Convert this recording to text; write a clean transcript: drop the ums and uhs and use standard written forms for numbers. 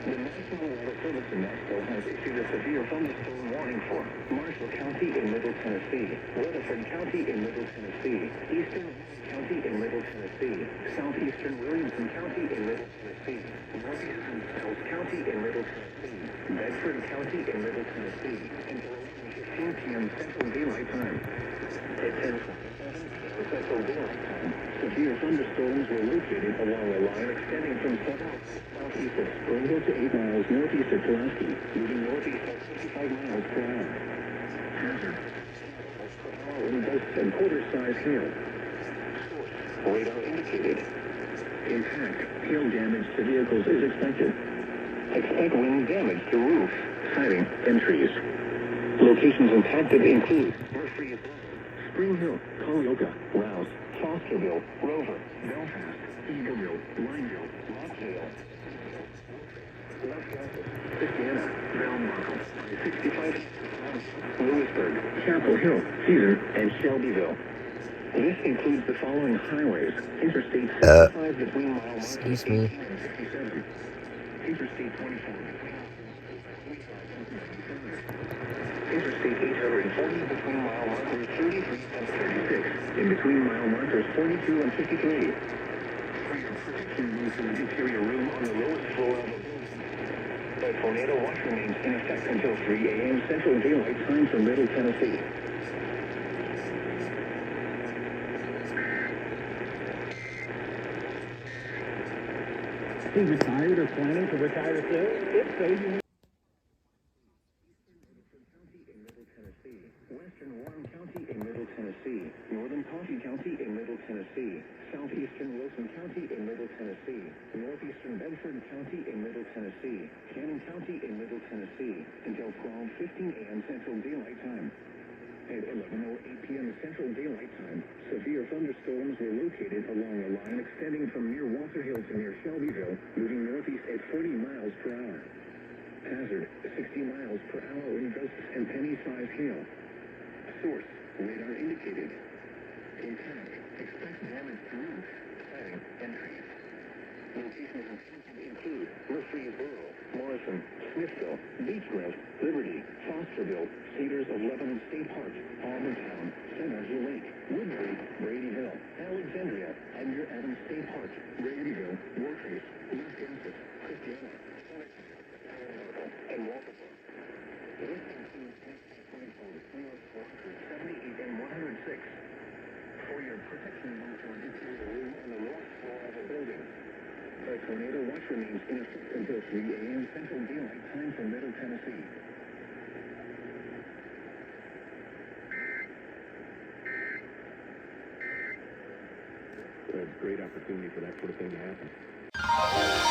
The National Weather Service in Nashville has issued a severe thunderstorm warning for Marshall County in Middle Tennessee, Rutherford County in Middle Tennessee, Eastern County in Middle Tennessee, Southeastern Williamson County in Middle Tennessee, Northeastern Wells County in Middle Tennessee, Bedford County in Middle Tennessee, until 15 p.m. Central Daylight Time. At 10:47 Central Daylight Time, severe thunderstorms were located along a line extending from southeast of Springville to 8 miles northeast of Pulaski, moving northeast at 55 miles per hour. Hazard. In gusts and quarter-size hail. Radar indicated. Impact. Hail damage to vehicles is expected. Expect wind damage to roofs, siding, and trees. Locations impacted include Murphy, Spring Hill, Colioca, Rouse, Fosterville, Rover, Belfast, Eagleville, Lineville, Rockdale, Christiana, Valmarco, 65, Lewisburg, Chapel Hill, Cedar, and Shelbyville. This includes the following highways: Interstate 65 between mile markers 18 and 67, Interstate 24 between Interstate 840 between mile markers 33 and 36, in between mile markers 42 and 53. For your protection, move to the interior room on the lowest floor of the building. The tornado watch remains in effect until 3 a.m. Central Daylight Time for Middle Tennessee. Is he retired or planning to retire soon? If so, you Western Warren County in Middle Tennessee, Northern Coffee County in Middle Tennessee, Southeastern Wilson County in Middle Tennessee, Northeastern Bedford County in Middle Tennessee, Cannon County in Middle Tennessee, until 12:15 a.m. Central Daylight Time. At 11:08 p.m. Central Daylight Time, severe thunderstorms were located along a line extending from near Walter Hill to near Shelbyville, moving northeast at 40 miles per hour. Hazard, 60 miles per hour in gusts and penny-sized hail. Source, radar indicated. Impact, expect damage to roofs, siding, and trees. Locations include Murfreesboro, Morrison, Smithville, Beechgrove, Liberty, Fosterville, Cedars of Lebanon State Park, Auburn, Center Lake, Woodbury, Bradyville, Alexandria, Edgar Adams State Park, Bradyville, Wartrace, North Kansas, Christiana, and Walterville. This includes 78 and 106. For your protection, move to an interior room on the lowest floor of the building. The tornado watch remains in effect until 3 a.m. Central Daylight Time for Middle Tennessee. It's a great opportunity for that sort of thing to happen.